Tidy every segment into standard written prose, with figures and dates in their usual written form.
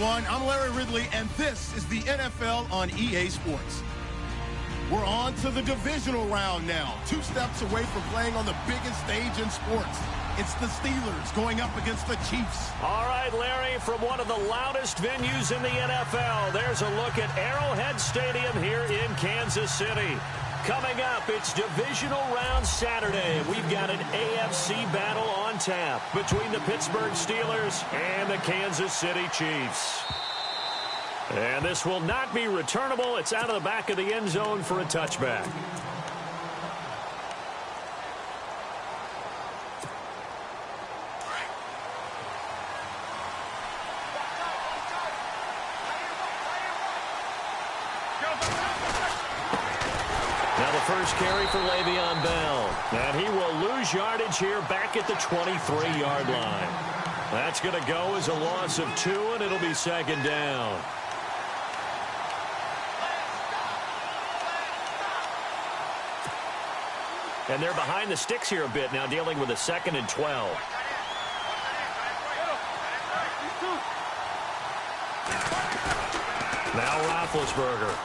everyone. I'm Larry Ridley, and this is the NFL on EA Sports. We're on to the divisional round now. 2 steps away from playing on the biggest stage in sports. It's the Steelers going up against the Chiefs. All right, Larry, from one of the loudest venues in the NFL, there's a look at Arrowhead Stadium here in Kansas City. Coming up, it's Divisional Round Saturday. We've got an AFC battle on tap between the Pittsburgh Steelers and the Kansas City Chiefs. And this will not be returnable. It's out of the back of the end zone for a touchback. First carry for Le'Veon Bell. And he will lose yardage here back at the 23-yard line. That's going to go as a loss of 2, and it'll be second down. And they're behind the sticks here a bit now, dealing with a 2nd and 12. Now Roethlisberger.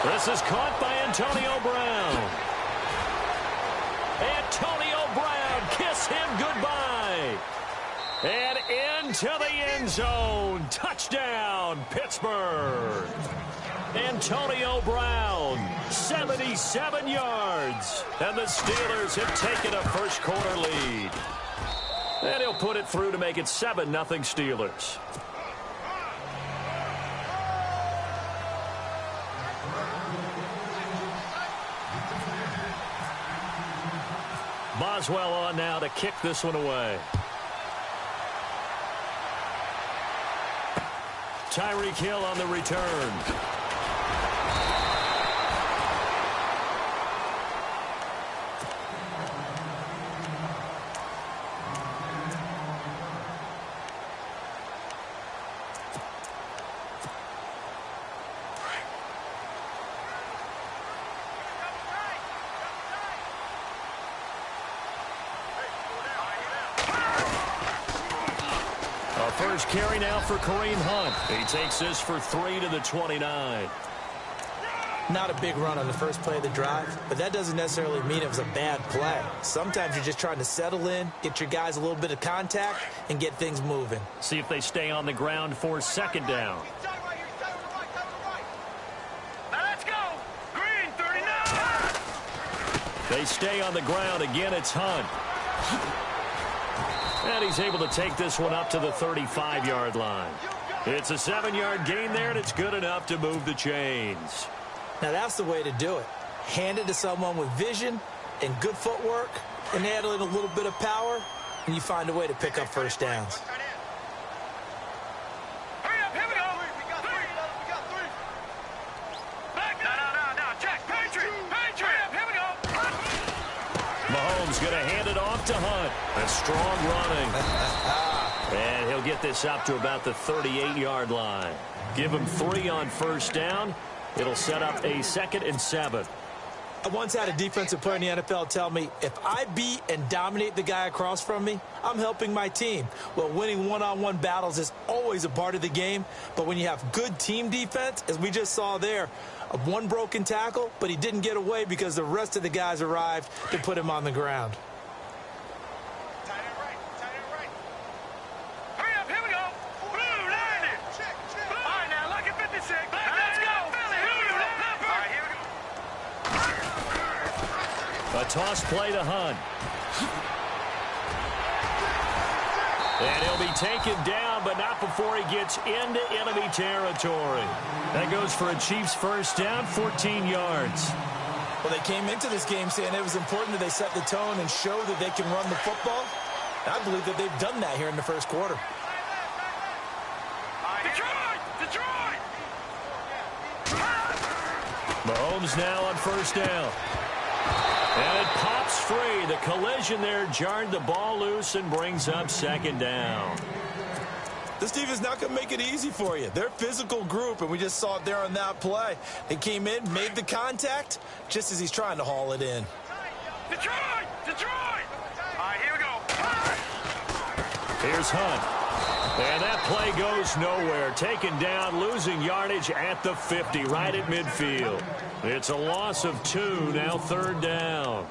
This is caught by Antonio Brown. Antonio Brown, kiss him goodbye. And into the end zone. Touchdown, Pittsburgh. Antonio Brown, 77 yards. And the Steelers have taken a first quarter lead. And he'll put it through to make it 7-0 Steelers. Boswell on now to kick this one away. Tyreek Hill on the return. First carry now for Kareem Hunt. He takes this for 3 to the 29. Not a big run on the first play of the drive, but that doesn't necessarily mean it was a bad play. Sometimes you're just trying to settle in, get your guys a little bit of contact, and get things moving. See if they stay on the ground for second down. Let's go! Green 39! They stay on the ground. Again, it's Hunt. And he's able to take this one up to the 35-yard line. It's a 7-yard gain there, and it's good enough to move the chains. Now, that's the way to do it. Hand it to someone with vision and good footwork, and add in a little bit of power, and you find a way to pick up first downs. Hurry up, here we go! We got 3! Back! No, Jack, Patriot! Here we go! Mahomes going to hand it off to Hunt. A strong running. And he'll get this up to about the 38-yard line. Give him 3 on first down. It'll set up a 2nd and 7. I once had a defensive player in the NFL tell me, if I beat and dominate the guy across from me, I'm helping my team. Well, winning one-on-one battles is always a part of the game, but when you have good team defense, as we just saw there, one broken tackle, but he didn't get away because the rest of the guys arrived to put him on the ground. Hurry up, here we go! Blue, 90! All right, now, look at 56. Let's go! All right, here we go. A toss play to Hunt. And he'll be taken down, but not before he gets into enemy territory. That goes for a Chiefs first down, 14 yards. Well, they came into this game saying it was important that they set the tone and show that they can run the football. I believe that they've done that here in the first quarter. Detroit! Mahomes now on first down. And it pops free. The collision there jarred the ball loose and brings up second down. This team is not going to make it easy for you. They're a physical group, and we just saw it there on that play. They came in, made the contact, just as he's trying to haul it in. Detroit! All right, here we go. Here's Hunt. And that play goes nowhere. Taken down, losing yardage at the 50, right at midfield. It's a loss of 2, now 3rd down.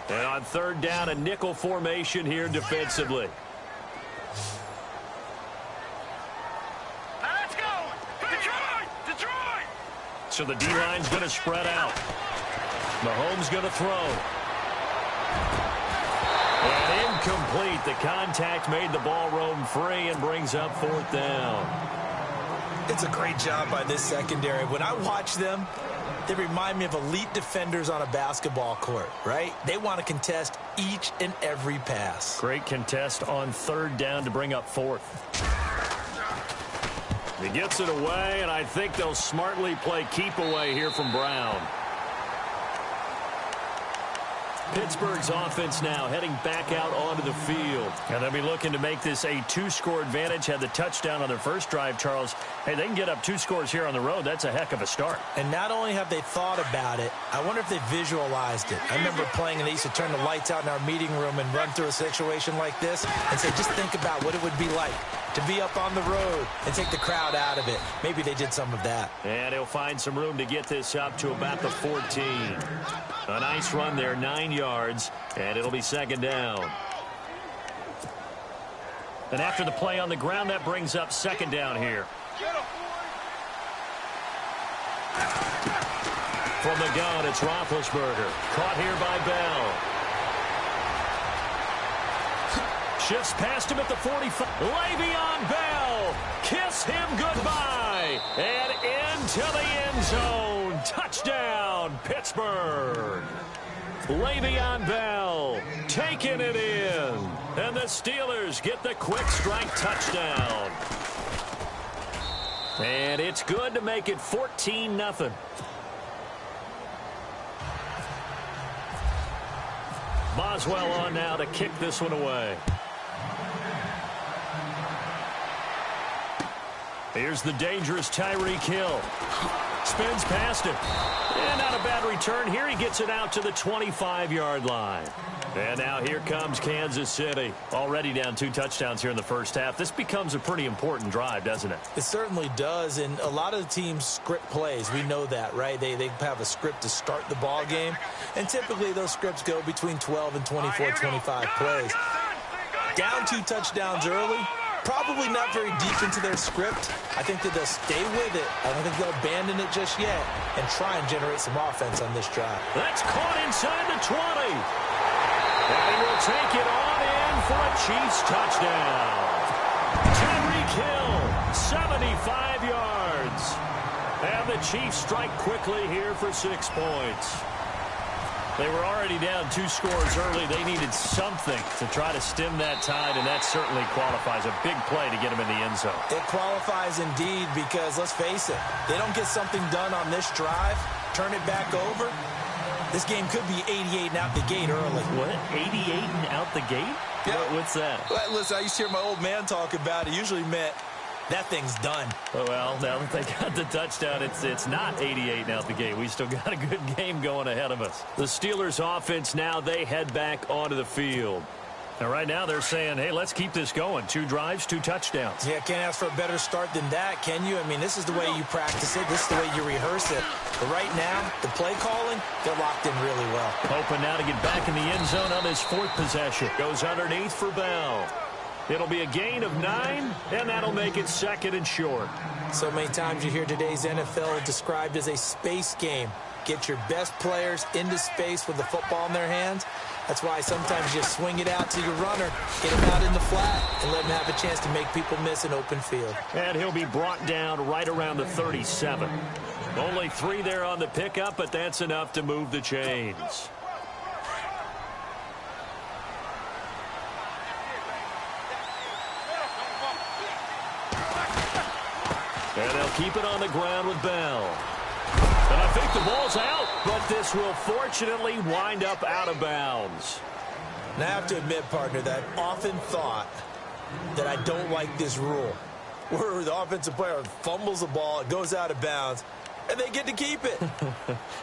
And on 3rd down, a nickel formation here defensively. Let's go! Detroit! Detroit! So the D-line's going to spread out. Mahomes going to throw. And incomplete. The contact made the ball roam free and brings up 4th down. It's a great job by this secondary. When I watch them, they remind me of elite defenders on a basketball court, right? They want to contest each and every pass. Great contest on 3rd down to bring up 4th. He gets it away, and I think they'll smartly play keep away here from Brown. Pittsburgh's offense now heading back out onto the field. And they'll be looking to make this a 2-score advantage. Had the touchdown on their first drive, Charles. Hey, they can get up 2 scores here on the road. That's a heck of a start. And not only have they thought about it, I wonder if they visualized it. I remember playing, and they used to turn the lights out in our meeting room and run through a situation like this and say, just think about what it would be like to be up on the road and take the crowd out of it. Maybe they did some of that. And he'll find some room to get this up to about the 14. A nice run there, 9 yards, and it'll be 2nd down. And after the play on the ground, that brings up 2nd down here. From the gun, it's Roethlisberger. Caught here by Bell. Shifts past him at the 45. Le'Veon Bell. Kiss him goodbye. And into the end zone. Touchdown, Pittsburgh. Le'Veon Bell taking it in. And the Steelers get the quick strike touchdown. And it's good to make it 14-0. Boswell on now to kick this one away. Here's the dangerous Tyreek Hill. Spins past him. And not a bad return here. He gets it out to the 25-yard line. And now here comes Kansas City. Already down 2 touchdowns here in the first half. This becomes a pretty important drive, doesn't it? It certainly does, and a lot of the teams script plays. We know that, right? They have a script to start the ball game, and typically those scripts go between 12 and 24, 25 plays. Down 2 touchdowns early, probably not very deep into their script. I think that they'll stay with it. I don't think they'll abandon it just yet and try and generate some offense on this drive. That's caught inside the 20. And he will take it on in for a Chiefs touchdown. Tyreek Hill, 75 yards. And the Chiefs strike quickly here for 6 points. They were already down 2 scores early. They needed something to try to stem that tide, and that certainly qualifies. A big play to get them in the end zone. It qualifies indeed because, let's face it, they don't get something done on this drive, turn it back over, this game could be 88 and out the gate early. What? 88 and out the gate? Yeah. What's that? Well, listen, I used to hear my old man talk about it. Usually meant that thing's done. Well, now that they got the touchdown, it's not 88 and out the gate. We still got a good game going ahead of us. The Steelers offense now, they head back onto the field. And right now they're saying, hey, let's keep this going. 2 drives, 2 touchdowns. Yeah, can't ask for a better start than that, can you? I mean, this is the way you practice it. This is the way you rehearse it. But right now, the play calling, they're locked in really well. Hoping now to get back in the end zone on his 4th possession. Goes underneath for Bell. It'll be a gain of 9, and that'll make it 2nd and short. So many times you hear today's NFL described as a space game. Get your best players into space with the football in their hands. That's why sometimes you swing it out to your runner, get him out in the flat, and let him have a chance to make people miss an open field. And he'll be brought down right around the 37. Only 3 there on the pickup, but that's enough to move the chains. And they'll keep it on the ground with Bell. And I think the ball's out, but this will fortunately wind up out of bounds. And I have to admit, partner, that I've often thought that I don't like this rule, where the offensive player fumbles the ball, it goes out of bounds, and they get to keep it.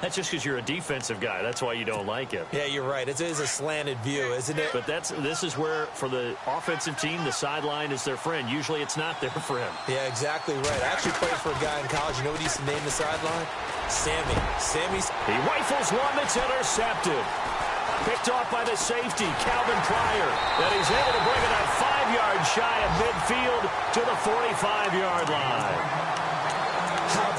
That's just because you're a defensive guy. That's why you don't like it. Yeah, you're right. It is a slanted view, isn't it? But this is where, for the offensive team, the sideline is their friend. Usually it's not their friend. Yeah, exactly right. I actually played for a guy in college. You know what he used to name the sideline? Sammy. He rifles one that's intercepted. Picked off by the safety, Calvin Pryor. And he's able to bring it up 5 yards shy of midfield to the 45-yard line.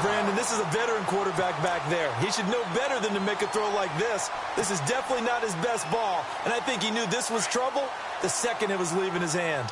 Brandon, this is a veteran quarterback back there. He should know better than to make a throw like this. This is definitely not his best ball. And I think he knew this was trouble the second it was leaving his hand.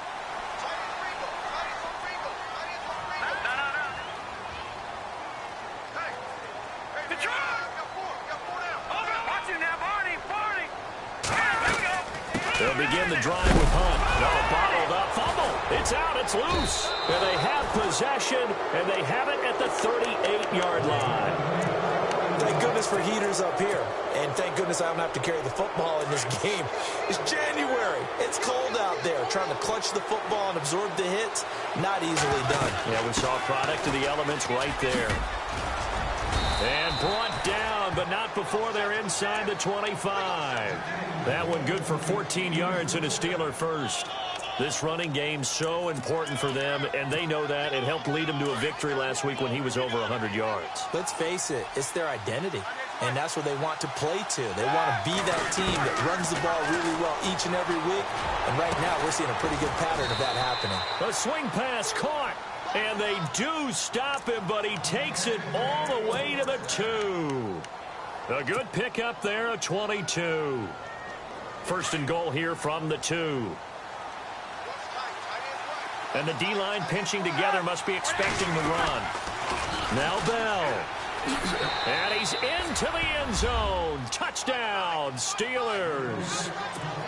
They'll begin the drive with Hunt. No, bottled up, fumble. It's out, it's loose. And they have possession, and they have it at the 38-yard line. Thank goodness for heaters up here. And thank goodness I don't have to carry the football in this game. It's January. It's cold out there. Trying to clutch the football and absorb the hits, not easily done. Yeah, we saw a product of the elements right there. And brought down, but not before they're inside the 25. That one good for 14 yards and a Steeler first. This running game so important for them, and they know that. It helped lead them to a victory last week when he was over 100 yards. Let's face it, it's their identity, and that's what they want to play to. They want to be that team that runs the ball really well each and every week, and right now we're seeing a pretty good pattern of that happening. A swing pass caught, and they do stop him, but he takes it all the way to the 2. A good pickup there, a 22. First and goal here from the 2. And the D-line pinching together, must be expecting the run. Now Bell. And he's into the end zone. Touchdown, Steelers.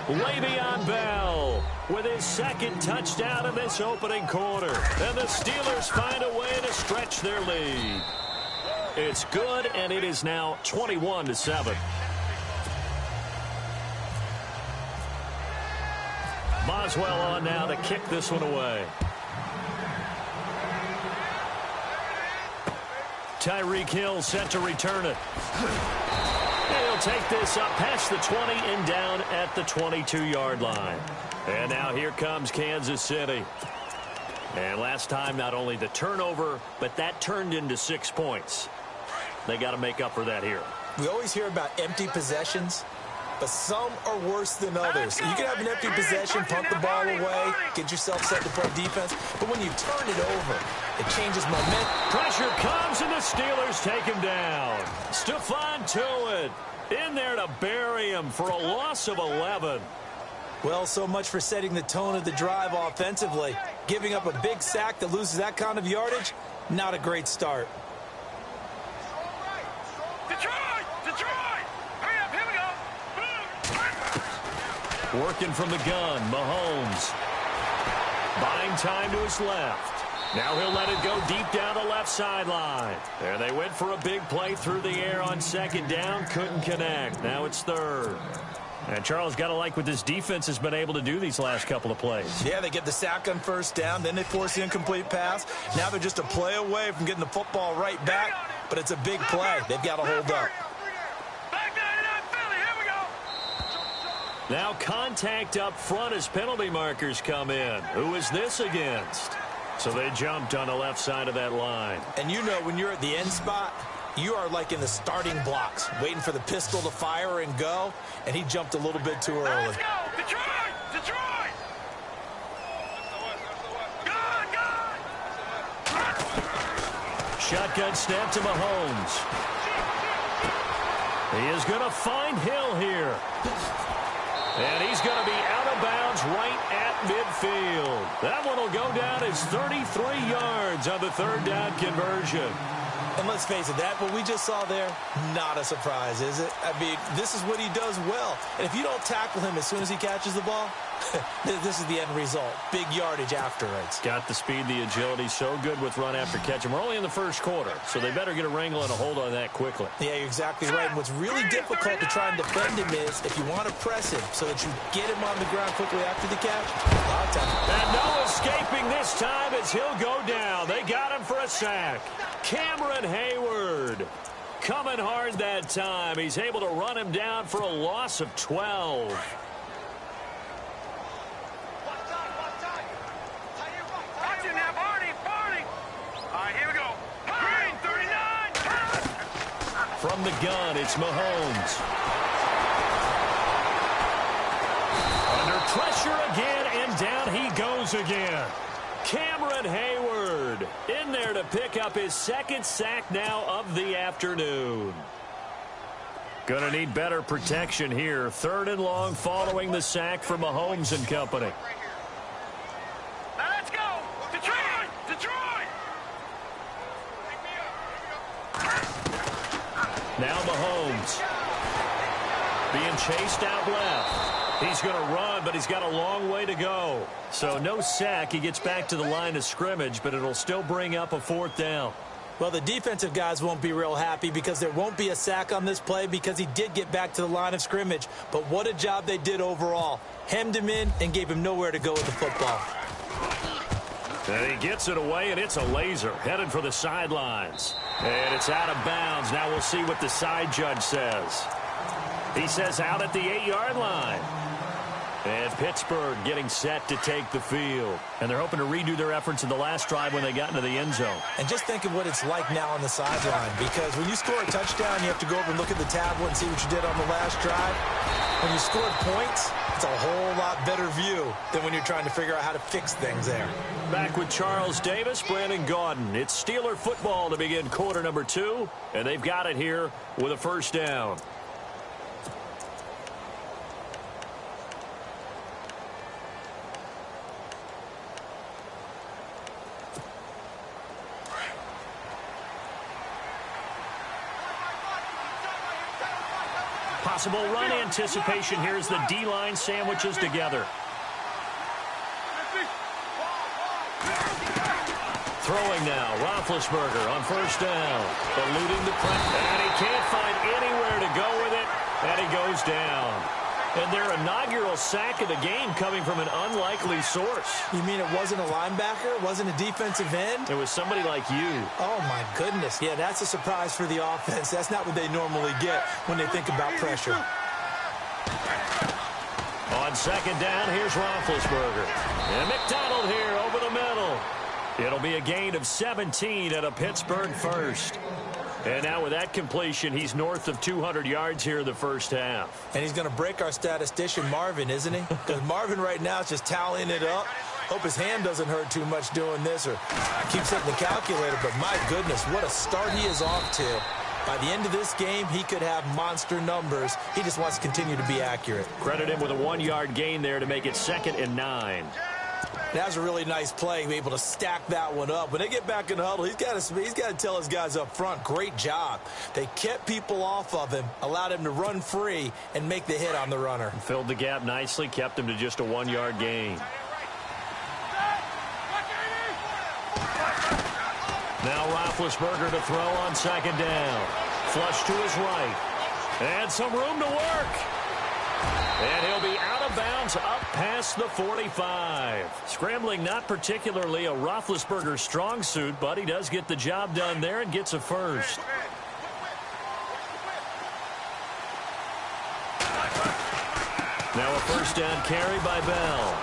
Le'Veon Bell with his second touchdown in this opening quarter. And the Steelers find a way to stretch their lead. It's good, and it is now 21-7. Boswell on now to kick this one away. Tyreek Hill set to return it. He'll take this up past the 20 and down at the 22-yard line. And now here comes Kansas City. And last time, not only the turnover, but that turned into 6 points. They got to make up for that here. We always hear about empty possessions, but some are worse than others. You can have an empty possession, punt the ball away, get yourself set to play defense, but when you turn it over, it changes momentum. Pressure comes, and the Steelers take him down. Stephon Tuitt in there to bury him for a loss of 11. Well, so much for setting the tone of the drive offensively. Giving up a big sack that loses that kind of yardage, not a great start. Working from the gun, Mahomes. Buying time to his left. Now he'll let it go deep down the left sideline. There they went for a big play through the air on second down. Couldn't connect. Now it's third. And Charles, got to like what this defense has been able to do these last couple of plays. Yeah, they get the sack on first down. Then they force the incomplete pass. Now they're just a play away from getting the football right back. But it's a big play. They've got to hold up. Now contact up front as penalty markers come in. Who is this against? So they jumped on the left side of that line. And you know when you're at the end spot, you are like in the starting blocks, waiting for the pistol to fire and go, and he jumped a little bit too early. Let's go! Detroit! Detroit! Good! Shotgun snap to Mahomes. He is going to find Hill here. And he's going to be out of bounds right at midfield. That one will go down as 33 yards on the third down conversion. And let's face it, that what we just saw there, not a surprise, is it? I mean, this is what he does well. And if you don't tackle him as soon as he catches the ball, This is the end result. Big yardage afterwards. Got the speed, the agility, so good with run after catch. And we're only in the first quarter, so they better get a wrangle and a hold on that quickly. Yeah, you're exactly right. And what's really difficult to try and defend him is if you want to press him so that you get him on the ground quickly after the catch, a lot of time. And no escaping this time as he'll go down. They got him for a sack. Cameron Hayward coming hard that time. He's able to run him down for a loss of 12. Watch it now, Barney. All right, here we go. Green, 39. From the gun, it's Mahomes. Under pressure again, and down he goes again. Cameron Hayward in there to pick up his second sack now of the afternoon. Gonna need better protection here. 3rd and long following the sack from Mahomes and company. Now let's go. Detroit. Now Mahomes being chased out left. He's going to run, but he's got a long way to go. So no sack. He gets back to the line of scrimmage, but it'll still bring up a 4th down. Well, the defensive guys won't be real happy because there won't be a sack on this play because he did get back to the line of scrimmage. But what a job they did overall. Hemmed him in and gave him nowhere to go with the football. And he gets it away, and it's a laser headed for the sidelines. And it's out of bounds. Now we'll see what the side judge says. He says out at the 8-yard line. And Pittsburgh getting set to take the field. And they're hoping to redo their efforts in the last drive when they got into the end zone. And just think of what it's like now on the sideline. Because when you score a touchdown, you have to go over and look at the tablet and see what you did on the last drive. When you scored points, it's a whole lot better view than when you're trying to figure out how to fix things there. Back with Charles Davis, Brandon Gaudin. It's Steeler football to begin quarter number 2. And they've got it here with a 1st down. Possible run anticipation here as the D-line sandwiches together. Throwing now, Roethlisberger on 1st down. Eluding the pressure. And he can't find anywhere to go with it. And he goes down. And their inaugural sack of the game coming from an unlikely source. You mean it wasn't a linebacker? It wasn't a defensive end? It was somebody like you. Oh, my goodness. Yeah, that's a surprise for the offense. That's not what they normally get when they think about pressure. On 2nd down, here's Roethlisberger. And McDonald here over the middle. It'll be a gain of 17 at a Pittsburgh 1st. And now with that completion, he's north of 200 yards here in the first half. And he's going to break our statistician, Marvin, isn't he? Because Marvin right now is just tallying it up. Hope his hand doesn't hurt too much doing this or keeps hitting the calculator. But my goodness, what a start he is off to. By the end of this game, he could have monster numbers. He just wants to continue to be accurate. Credit him with a 1-yard gain there to make it 2nd and 9. That was a really nice play, be able to stack that one up. When they get back in the huddle, he's got to tell his guys up front, great job. They kept people off of him, allowed him to run free and make the hit on the runner. Filled the gap nicely, kept him to just a 1-yard gain. Now Roethlisberger to throw on 2nd down. Flush to his right. And some room to work. And he'll be out of bounds up past the 45. Scrambling not particularly a Roethlisberger strong suit, but he does get the job done there and gets a 1st. Now a 1st down carry by Bell.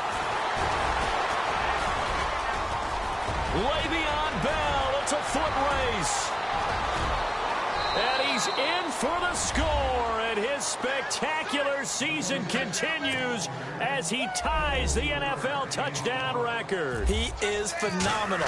Le'Veon Bell, it's a foot race. And he's in for the score, and his spectacular season continues as he ties the NFL touchdown record. He is phenomenal.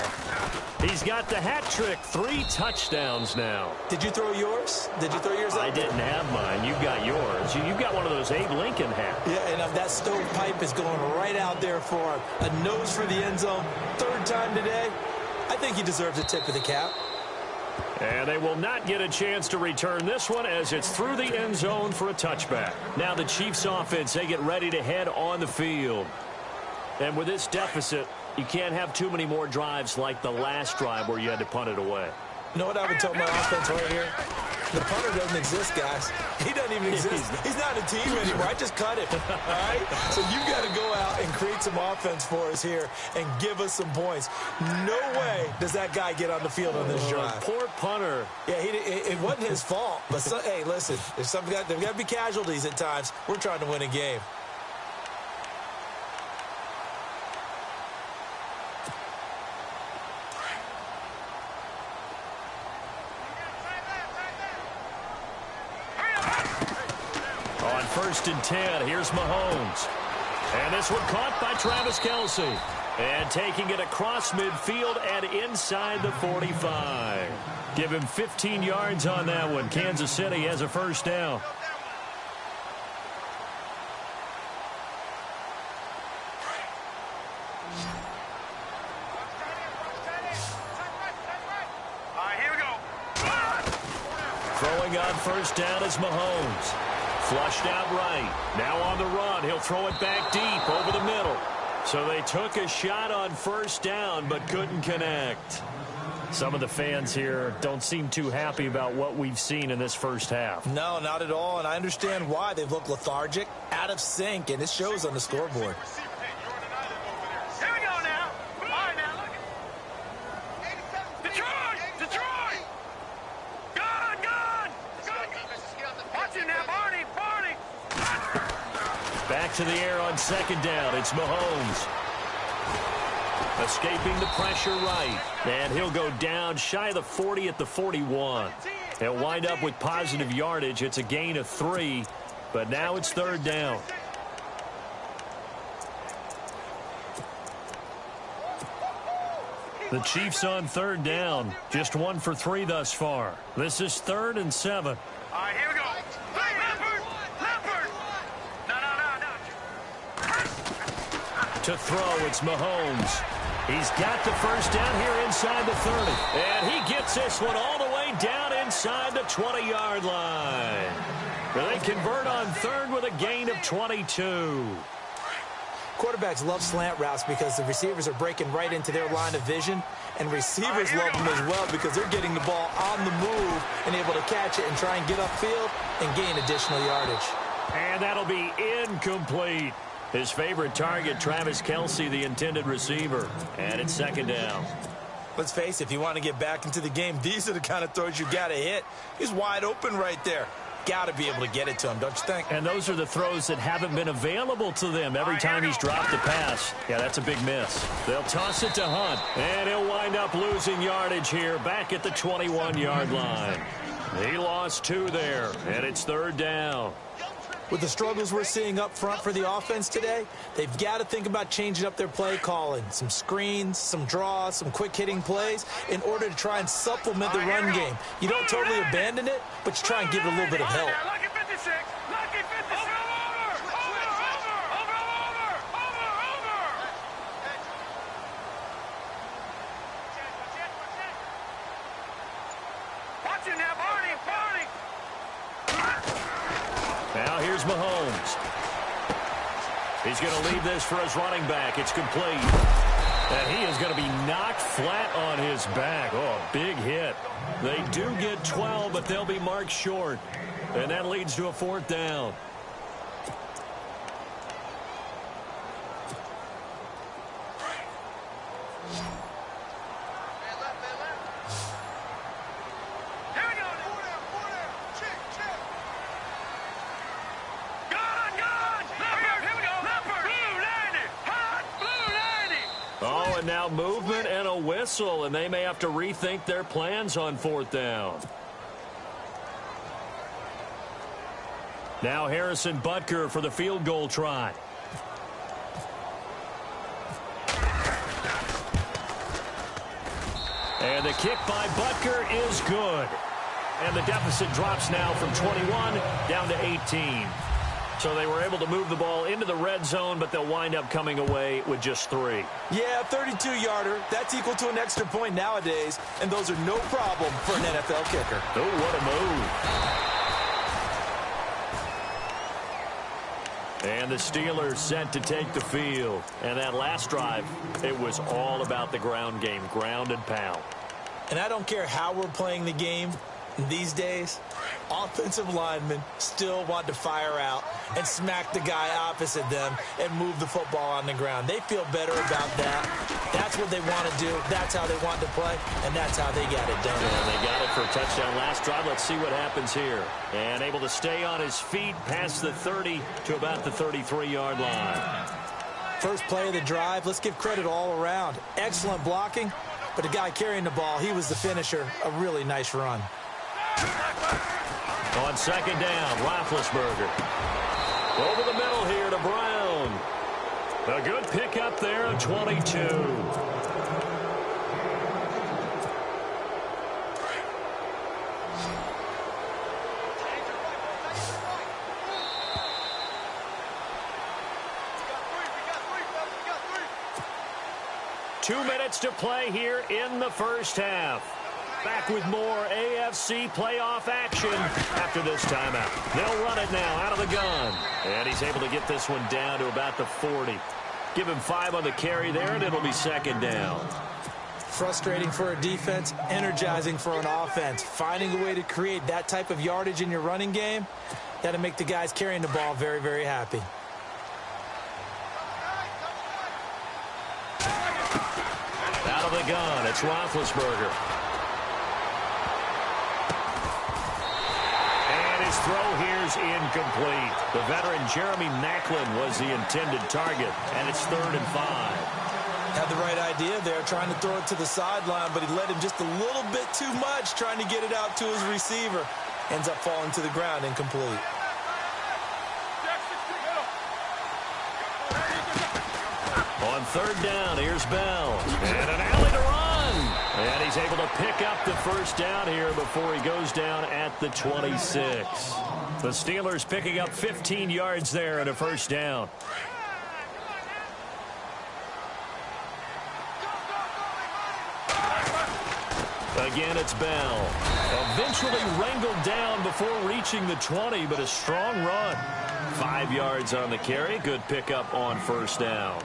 He's got the hat trick, 3 touchdowns now. Did you throw yours? Did you throw yours up? I didn't have mine. You've got yours. You've got one of those Abe Lincoln hats. Yeah, and that stovepipe is going right out there for him. A nose for the end zone. 3rd time today. I think he deserves a tip of the cap. And they will not get a chance to return this one as it's through the end zone for a touchback. Now the Chiefs offense, they get ready to head on the field. And with this deficit, you can't have too many more drives like the last drive where you had to punt it away. You know what I would tell my offense right here? The punter doesn't exist, guys. He doesn't even exist. He's not a team anymore. I just cut him, all right? So you got to go out and create some offense for us here and give us some points. No way does that guy get on the field on this drive. Poor punter. Yeah, it wasn't his fault. But, hey, listen, there's got to be casualties at times. We're trying to win a game. First and 10, here's Mahomes. And this one caught by Travis Kelce. And taking it across midfield and inside the 45. Give him 15 yards on that one. Kansas City has a first down. All right, here we go. Throwing on first down is Mahomes. Flushed out right. Now on the run. He'll throw it back deep over the middle. So they took a shot on first down but couldn't connect. Some of the fans here don't seem too happy about what we've seen in this first half. No, not at all. And I understand why. They look lethargic, out of sync, and it shows on the scoreboard. Here we go now. All right, now look. Detroit! Gun! Watch it now, Barney! Back to the air on second down. It's Mahomes. Escaping the pressure right. And he'll go down shy of the 40 at the 41. He'll wind up with positive yardage. It's a gain of 3, but now it's third down. The Chiefs on third down. Just 1 for 3 thus far. This is 3rd and 7. All right, here we go. Leopard! No. To throw, it's Mahomes. He's got the first down here inside the 30. And he gets this one all the way down inside the 20-yard line. They convert on third with a gain of 22. Quarterbacks love slant routes because the receivers are breaking right into their line of vision, and receivers love them as well because they're getting the ball on the move and able to catch it and try and get upfield and gain additional yardage. And that'll be incomplete. His favorite target, Travis Kelce, the intended receiver. And it's second down. Let's face it, if you want to get back into the game, these are the kind of throws you got to hit. He's wide open right there. Got to be able to get it to him, don't you think? And those are the throws that haven't been available to them every time he's dropped a pass. Yeah, that's a big miss. They'll toss it to Hunt, and he'll wind up losing yardage here back at the 21-yard line. He lost 2 there, and it's third down. With the struggles we're seeing up front for the offense today, they've got to think about changing up their play calling. Some screens, some draws, some quick-hitting plays in order to try and supplement the run game. You don't totally abandon it, but you try and give it a little bit of help. Lucky 56! Lucky 56! Over! Watch it now, Barney! Now here's Mahomes. He's going to leave this for his running back. It's complete. And he is going to be knocked flat on his back. Oh, a big hit. They do get 12, but they'll be marked short. And that leads to a fourth down. Now movement and a whistle, and they may have to rethink their plans on fourth down. Now Harrison Butker for the field goal try. And the kick by Butker is good. And the deficit drops now from 21 down to 18. So they were able to move the ball into the red zone, but they'll wind up coming away with just 3. Yeah, 32-yarder. That's equal to an extra point nowadays, and those are no problem for an NFL kicker. Oh, what a move. And the Steelers set to take the field. And that last drive, it was all about the ground game, ground and pound. And I don't care how we're playing the game these days, offensive linemen still want to fire out and smack the guy opposite them and move the football on the ground. They feel better about that. That's what they want to do. That's how they want to play, and that's how they got it done. And they got it for a touchdown last drive. Let's see what happens here. And able to stay on his feet past the 30 to about the 33-yard line. First play of the drive, let's give credit all around. Excellent blocking, but the guy carrying the ball, he was the finisher. A really nice run. On second down, Roethlisberger. Over the middle here to Brown. A good pickup there at 22. Two minutes to play here in the first half. Back with more AFC playoff action after this timeout. They'll run it now out of the gun. And he's able to get this one down to about the 40. Give him 5 on the carry there, and it'll be second down. Frustrating for a defense, energizing for an offense. Finding a way to create that type of yardage in your running game, that'll make the guys carrying the ball very, very happy. Out of the gun, it's Roethlisberger. His throw here's incomplete. The veteran Jeremy Maclin was the intended target, and it's 3rd and 5. Had the right idea there, trying to throw it to the sideline, but he led him just a little bit too much, trying to get it out to his receiver. Ends up falling to the ground, incomplete. On 3rd down, here's Bell. And an alley to run. And he's able to pick up the first down here before he goes down at the 26. The Steelers picking up 15 yards there and a first down. Again, it's Bell. Eventually wrangled down before reaching the 20, but a strong run. 5 yards on the carry. Good pickup on first down.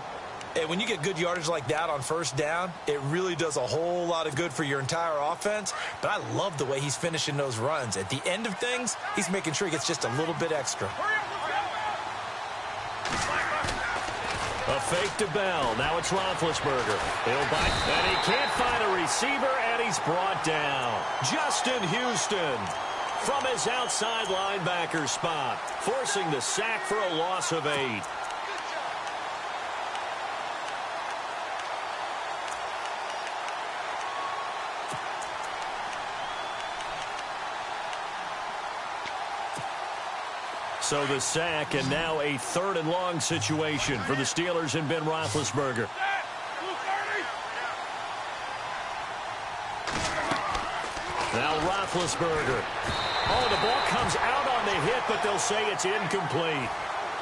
And when you get good yardage like that on first down, it really does a whole lot of good for your entire offense. But I love the way he's finishing those runs. At the end of things, he's making sure he gets just a little bit extra. A fake to Bell. Now it's Roethlisberger. He'll bite, and he can't find a receiver, and he's brought down. Justin Houston from his outside linebacker spot, forcing the sack for a loss of 8. So the sack, and now a 3rd and long situation for the Steelers and Ben Roethlisberger. Now Roethlisberger. Oh, the ball comes out on the hit, but they'll say it's incomplete.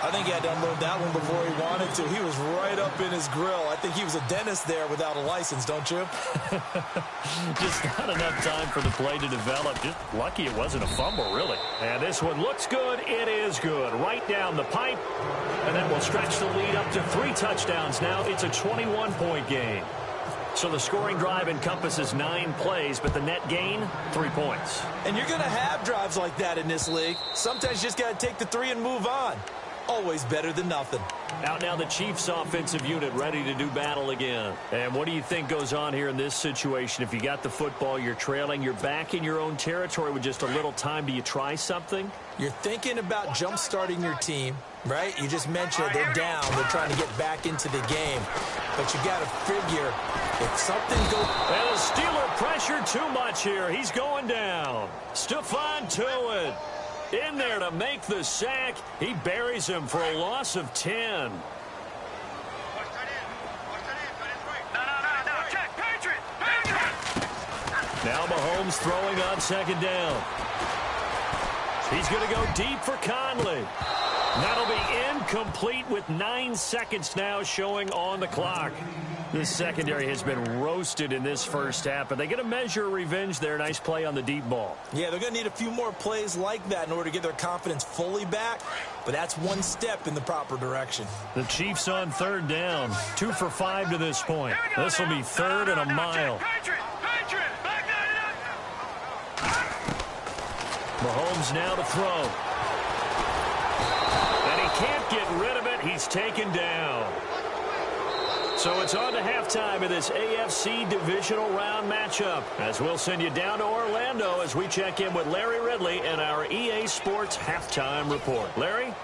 I think he had to unload that one before he wanted to. He was right up in his grill. I think he was a dentist there without a license, don't you? Just not enough time for the play to develop. Just lucky it wasn't a fumble, really. And this one looks good. It is good. Right down the pipe. And that will stretch the lead up to 3 touchdowns. Now it's a 21-point game. So the scoring drive encompasses 9 plays, but the net gain, 3 points. And you're going to have drives like that in this league. Sometimes you just got to take the 3 and move on. Always better than nothing. Out now the Chiefs offensive unit ready to do battle again. And what do you think goes on here in this situation? If you got the football, you're trailing, you're back in your own territory with just a little time. Do you try something? You're thinking about jump-starting your team, right? You just mentioned they're down. They're trying to get back into the game. But you got to figure if something goes... And the Steeler pressure too much here. He's going down. Stephon Tuitt in there to make the sack. He buries him for a loss of 10. Now Mahomes throwing on second down. He's going to go deep for Conley. That'll be incomplete with 9 seconds now showing on the clock. This secondary has been roasted in this first half, but they get a measure of revenge there. Nice play on the deep ball. Yeah, they're going to need a few more plays like that in order to get their confidence fully back, but that's one step in the proper direction. The Chiefs on third down. 2 for 5 to this point. This will be third and a mile. Mahomes now to throw. And he can't get rid of it. He's taken down. So it's on to halftime of this AFC divisional round matchup, as we'll send you down to Orlando as we check in with Larry Ridley and our EA Sports halftime report. Larry?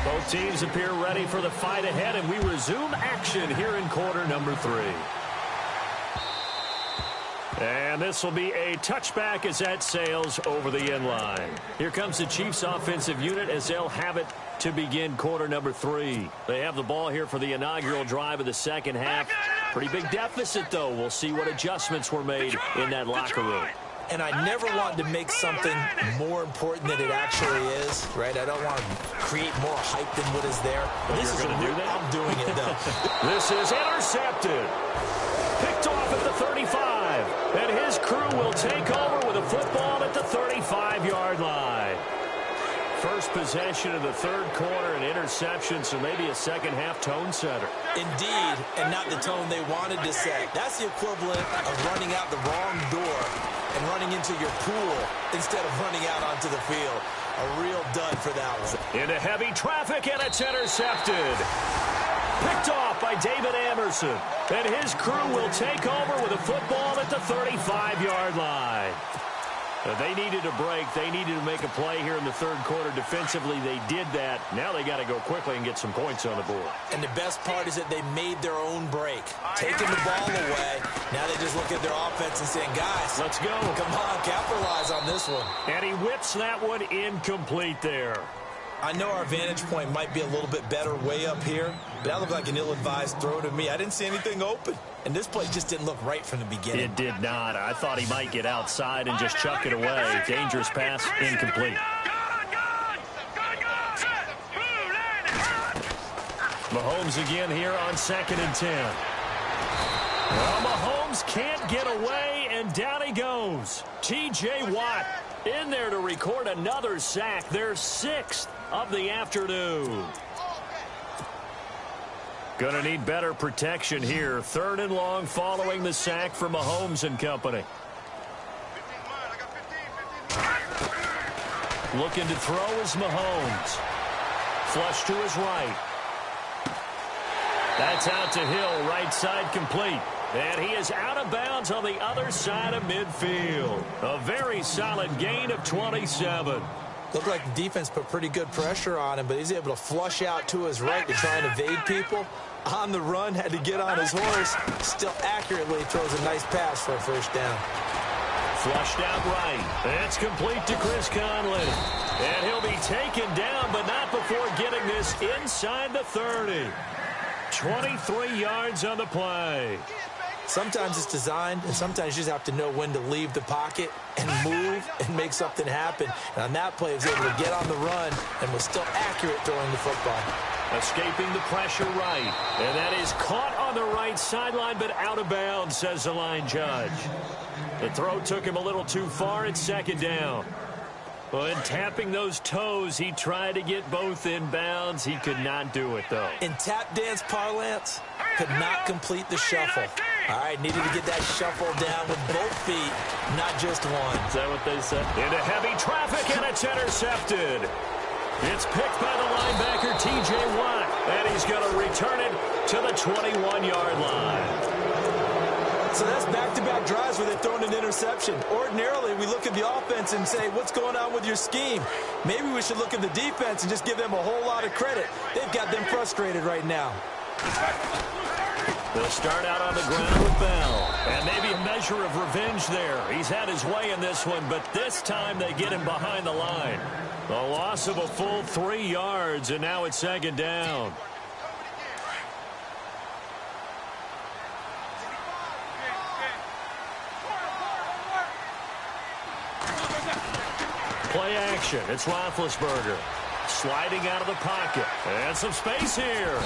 Both teams appear ready for the fight ahead, and we resume action here in quarter number 3. And this will be a touchback as that sails over the end line. Here comes the Chiefs offensive unit as they'll have it to begin quarter number 3. They have the ball here for the inaugural drive of the second half. Pretty big deficit, though. We'll see what adjustments were made in that locker room. And I never want to make something more important than it actually is, right? I don't want to create more hype than what is there. But this is going to do that? I'm doing it, though. This is intercepted. Picked off at the 35. And his crew will take over with a football at the 35-yard line. First possession of the third quarter, an interception, so maybe a second-half tone setter. Indeed, and not the tone they wanted to set. That's the equivalent of running out the wrong door and running into your pool instead of running out onto the field. A real dud for that one. Into heavy traffic, and it's intercepted. Picked off by David Amerson. And his crew will take over with a football at the 35-yard line. They needed a break. They needed to make a play here in the third quarter. Defensively, they did that. Now they got to go quickly and get some points on the board. And the best part is that they made their own break. Taking the ball away. Now they just look at their offense and saying, guys, let's go. Come on, capitalize on this one. And he whips that one incomplete there. I know our vantage point might be a little bit better way up here, but that looked like an ill-advised throw to me. I didn't see anything open, and this play just didn't look right from the beginning. It did not. I thought he might get outside and just chuck it away. Dangerous pass, incomplete. Mahomes again here on 2nd and 10. Well, Mahomes can't get away, and down he goes. T.J. Watt in there to record another sack, their 6th of the afternoon. Gonna need better protection here. 3rd and long following the sack for Mahomes and company. Looking to throw is Mahomes. Flush to his right. That's out to Hill, right side complete. And he is out of bounds on the other side of midfield. A very solid gain of 27. Looked like the defense put pretty good pressure on him, but he's able to flush out to his right to try and evade people. On the run, had to get on his horse. Still accurately throws a nice pass for a first down. Flushed out right. It's complete to Chris Conley. And he'll be taken down, but not before getting this inside the 30. 23 yards on the play. Sometimes it's designed, and sometimes you just have to know when to leave the pocket and move and make something happen. And on that play, he was able to get on the run and was still accurate throwing the football. Escaping the pressure right. And that is caught on the right sideline, but out of bounds, says the line judge. The throw took him a little too far. It's 2nd down. Well, in tapping those toes, he tried to get both in bounds. He could not do it, though. In tap dance parlance, could not complete the shuffle. All right, needed to get that shuffle down with both feet, not just one. Is that what they said? Into heavy traffic, and it's intercepted. It's picked by the linebacker, T.J. Watt, and he's going to return it to the 21-yard line. So that's back-to-back drives where they've thrown an interception. Ordinarily, we look at the offense and say, what's going on with your scheme? Maybe we should look at the defense and just give them a whole lot of credit. They've got them frustrated right now. They'll start out on the ground with Bell. And maybe a measure of revenge there. He's had his way in this one, but this time they get him behind the line. A loss of a full 3 yards, and now it's 2nd down. Play action. It's Roethlisberger. Sliding out of the pocket. And some space here.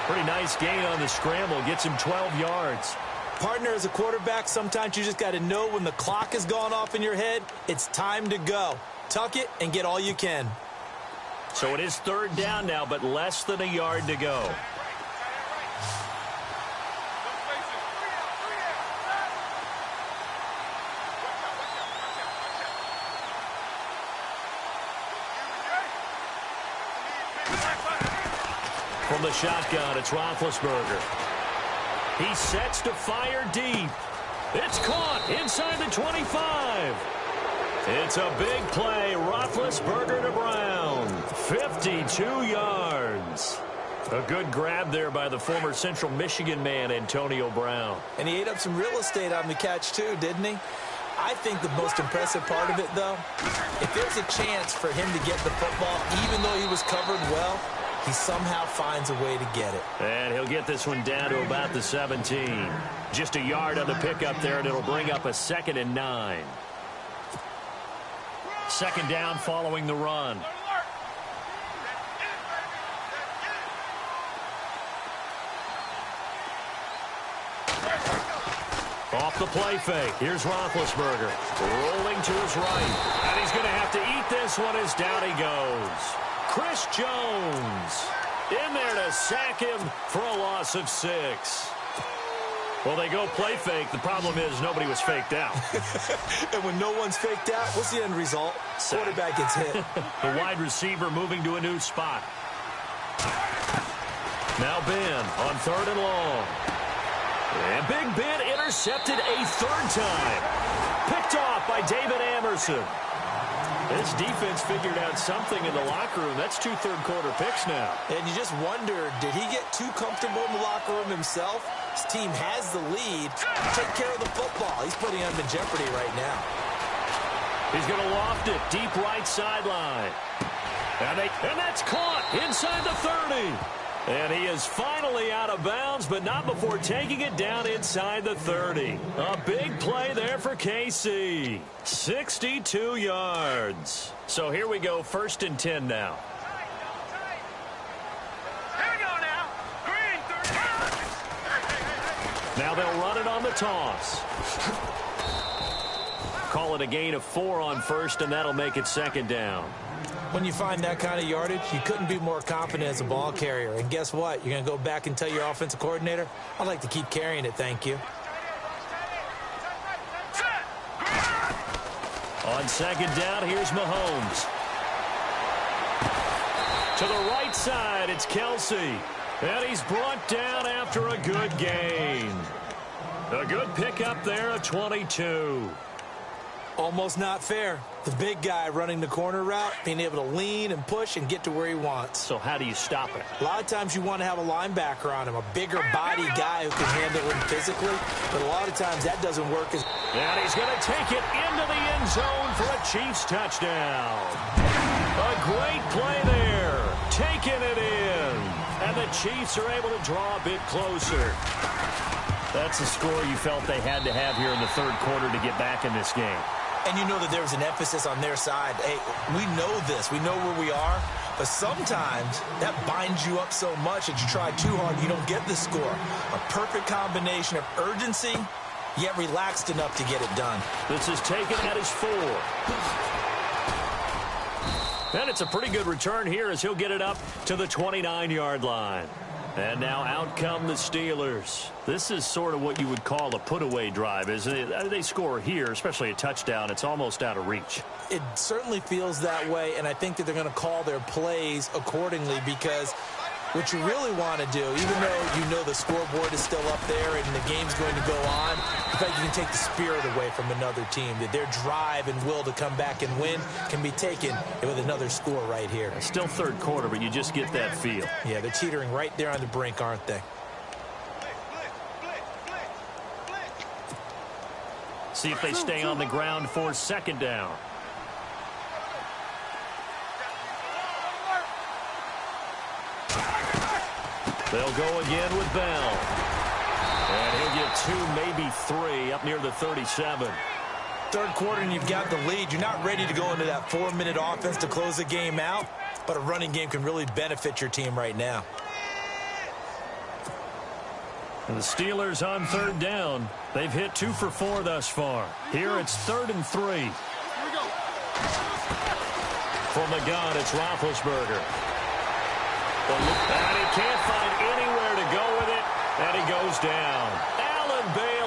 Pretty nice gain on the scramble. Gets him 12 yards. Partner, as a quarterback, sometimes you just got to know when the clock has gone off in your head, it's time to go. Tuck it and get all you can. So it is third down now, but less than a yard to go. From the shotgun, it's Roethlisberger. He sets to fire deep. It's caught inside the 25. It's a big play. Roethlisberger to Brown. 52 yards. A good grab there by the former Central Michigan man, Antonio Brown. And he ate up some real estate on the catch, too, didn't he? I think the most impressive part of it, though, if there's a chance for him to get the football, even though he was covered well, he somehow finds a way to get it. And he'll get this one down to about the 17. Just a yard on the pickup there, and it'll bring up a 2nd and 9. Second down following the run. Off the play fake. Here's Roethlisberger. Rolling to his right. And he's going to have to eat this one as down he goes. Chris Jones in there to sack him for a loss of 6. Well, they go play fake. The problem is nobody was faked out. And when no one's faked out, what's the end result? Quarterback gets hit. The wide receiver moving to a new spot. Now Ben on 3rd and long. And Big Ben intercepted a 3rd time. Picked off by David Amerson. This defense figured out something in the locker room. That's 2 third-quarter picks now. And you just wonder, did he get too comfortable in the locker room himself? His team has the lead. Take care of the football. He's putting them in jeopardy right now. He's going to loft it deep right sideline. And that's caught inside the 30. And he is finally out of bounds, but not before taking it down inside the 30. A big play there for KC. 62 yards. So here we go, 1st and 10 now. Here we go now. Green, 30. Now they'll run it on the toss. Call it a gain of 4 on 1st, and that'll make it 2nd down. When you find that kind of yardage, you couldn't be more confident as a ball carrier. And guess what? You're going to go back and tell your offensive coordinator, I'd like to keep carrying it, thank you. On 2nd down, here's Mahomes. To the right side, it's Kelsey. And he's brought down after a good gain. A good pickup there of 22. Almost not fair. The big guy running the corner route, being able to lean and push and get to where he wants. So how do you stop it? A lot of times you want to have a linebacker on him, a bigger body guy who can handle him physically, but a lot of times that doesn't work. And he's going to take it into the end zone for a Chiefs touchdown. A great play there, taking it in. And the Chiefs are able to draw a bit closer. That's the score you felt they had to have here in the 3rd quarter to get back in this game. And you know that there was an emphasis on their side. Hey, we know this. We know where we are. But sometimes that binds you up so much that you try too hard, you don't get the score. A perfect combination of urgency, yet relaxed enough to get it done. This is taken at his 4. And it's a pretty good return here as he'll get it up to the 29-yard line. And now out come the Steelers. This is sort of what you would call a put-away drive, isn't it? They score here, especially a touchdown. It's almost out of reach. It certainly feels that way, and I think that they're going to call their plays accordingly because what you really want to do, even though you know the scoreboard is still up there and the game's going to go on, in fact, you can take the spirit away from another team. That their drive and will to come back and win can be taken with another score right here. Still 3rd quarter, but you just get that feel. Yeah, they're teetering right there on the brink, aren't they? See if they stay on the ground for 2nd down. They'll go again with Bell. And he'll get 2, maybe 3, up near the 37. third quarter and you've got the lead. You're not ready to go into that 4-minute offense to close the game out, but a running game can really benefit your team right now. And the Steelers on third down. They've hit 2 for 4 thus far. Here it's 3rd and 3. Here we go. From the gun, it's Roethlisberger. And he can't find anywhere to go with it, and he goes down. Allen Bailey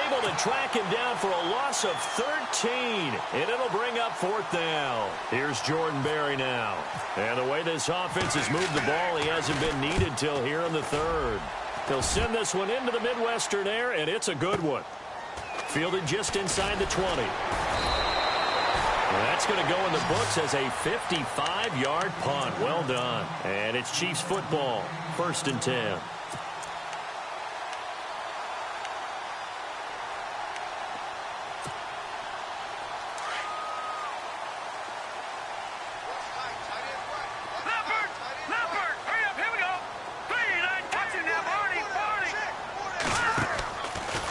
able to track him down for a loss of 13, and it'll bring up 4th down. Here's Jordan Berry now. And the way this offense has moved the ball, he hasn't been needed till here in the 3rd. They'll send this one into the Midwestern air, and it's a good one. Fielded just inside the 20. That's going to go in the books as a 55-yard punt. Well done. And it's Chiefs football, 1st and 10.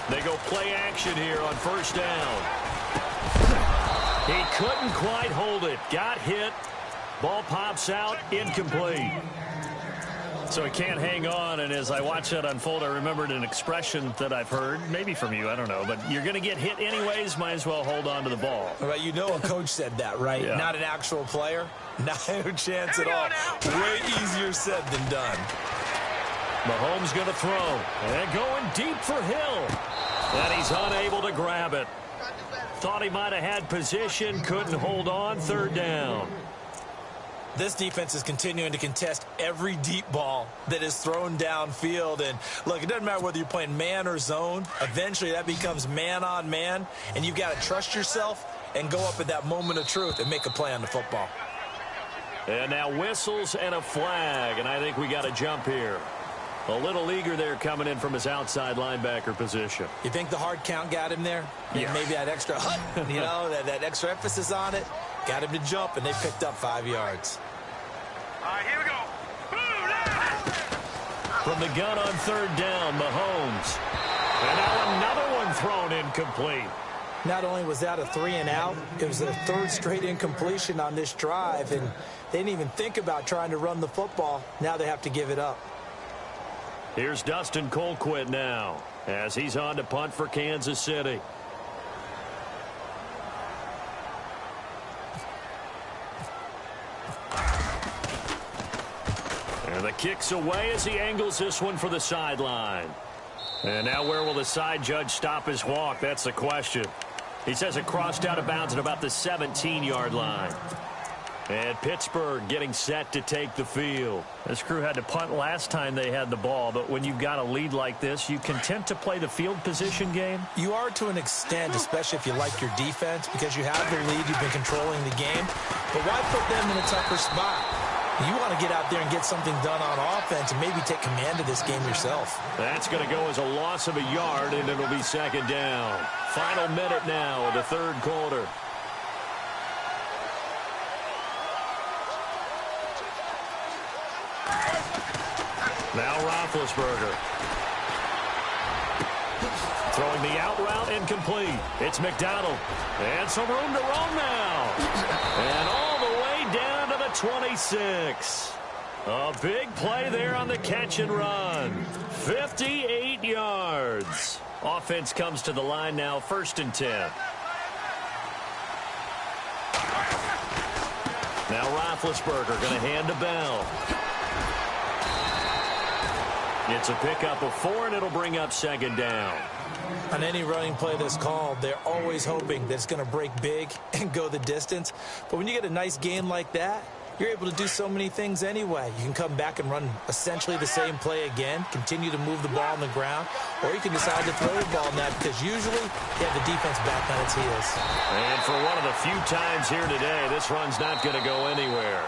They go play action here on 1st down. He couldn't quite hold it. Got hit. Ball pops out. Incomplete. So he can't hang on, and as I watched that unfold, I remembered an expression that I've heard, maybe from you, I don't know, but you're going to get hit anyways, might as well hold on to the ball. Right, you know a coach said that, right? Yeah. Not an actual player. Not a chance at all. Way easier said than done. Mahomes going to throw. And going deep for Hill. And he's unable to grab it. Thought he might have had position, couldn't hold on, 3rd down. This defense is continuing to contest every deep ball that is thrown downfield. And look, it doesn't matter whether you're playing man or zone. Eventually that becomes man on man, and you've got to trust yourself and go up at that moment of truth and make a play on the football. And now whistles and a flag, and I think we got a jump here. A little eager there coming in from his outside linebacker position. You think the hard count got him there? Yeah. Maybe that extra hut, you know, that extra emphasis on it. Got him to jump, and they picked up 5 yards. All right, here we go. From the gun on 3rd down, Mahomes. And now another one thrown incomplete. Not only was that a 3 and out, it was their 3rd straight incompletion on this drive, and they didn't even think about trying to run the football. Now they have to give it up. Here's Dustin Colquitt now as he's on to punt for Kansas City. And the kick's away as he angles this one for the sideline. And now where will the side judge stop his walk? That's the question. He says it crossed out of bounds at about the 17-yard line. And Pittsburgh getting set to take the field. This crew had to punt last time they had the ball, but when you've got a lead like this, you content to play the field position game? You are to an extent, especially if you like your defense, because you have the lead, you've been controlling the game. But why put them in a tougher spot? You want to get out there and get something done on offense and maybe take command of this game yourself. That's going to go as a loss of a yard, and it'll be 2nd down. Final minute now of the 3rd quarter. Now Roethlisberger. Throwing the out route incomplete. It's McDonald. And some room to roam now. And all the way down to the 26. A big play there on the catch and run. 58 yards. Offense comes to the line now, 1st and 10. Now Roethlisberger going to hand to Bell. It's a pickup of 4, and it'll bring up 2nd down. On any running play that's called, they're always hoping that it's going to break big and go the distance. But when you get a nice gain like that, you're able to do so many things anyway. You can come back and run essentially the same play again, continue to move the ball on the ground, or you can decide to throw the ball now because usually you have the defense back on its heels. And for one of the few times here today, this run's not going to go anywhere.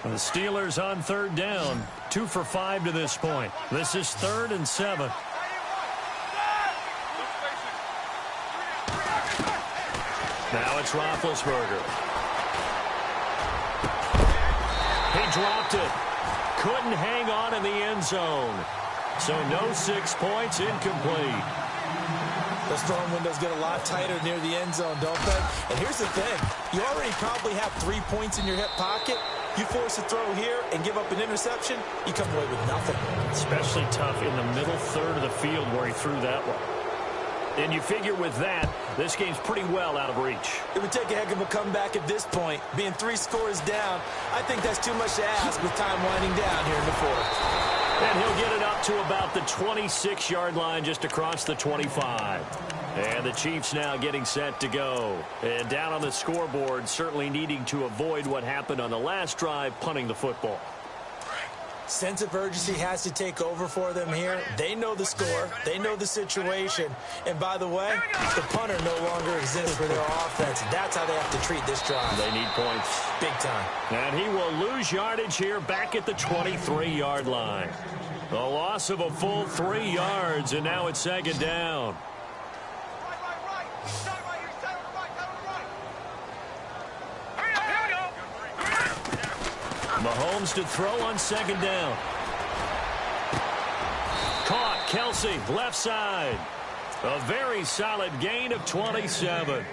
The Steelers on 3rd down, 2 for 5 to this point. This is 3rd and 7. Now it's Roethlisberger. He dropped it. Couldn't hang on in the end zone. So no 6 points, incomplete. Those throwing windows get a lot tighter near the end zone, don't they? And here's the thing. You already probably have 3 points in your hip pocket. You force a throw here and give up an interception, you come away with nothing. Especially tough in the middle third of the field where he threw that one. And you figure with that, this game's pretty well out of reach. It would take a heck of a comeback at this point. Being 3 scores down, I think that's too much to ask with time winding down here in the fourth. And he'll get it up to about the 26-yard line just across the 25. And the Chiefs now getting set to go. And down on the scoreboard, certainly needing to avoid what happened on the last drive, punting the football. Sense of urgency has to take over for them here. They know the score. They know the situation. And by the way, the punter no longer exists for their offense. That's how they have to treat this drive. They need points. Big time. And he will lose yardage here back at the 23-yard line. The loss of a full 3 yards, and now it's second down. Mahomes to throw on second down. Caught. Kelsey, left side. A very solid gain of 27.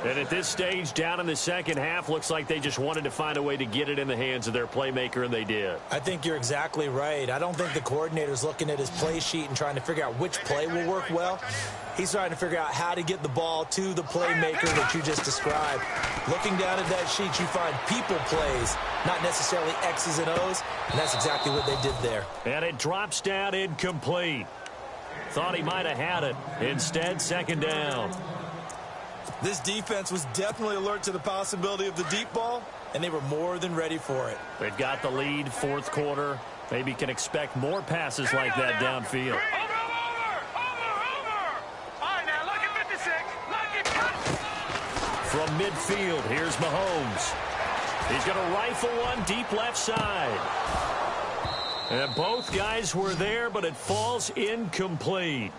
And at this stage, down in the second half, looks like they just wanted to find a way to get it in the hands of their playmaker, and they did. I think you're exactly right. I don't think the coordinator's looking at his play sheet and trying to figure out which play will work well. He's trying to figure out how to get the ball to the playmaker that you just described. Looking down at that sheet, you find people plays, not necessarily X's and O's, and that's exactly what they did there. And it drops down incomplete. Thought he might have had it. Instead, second down. This defense was definitely alert to the possibility of the deep ball, and they were more than ready for it. They've got the lead, fourth quarter. Maybe can expect more passes like that downfield. From midfield, here's Mahomes. He's going to rifle one deep left side. And both guys were there, but it falls incomplete.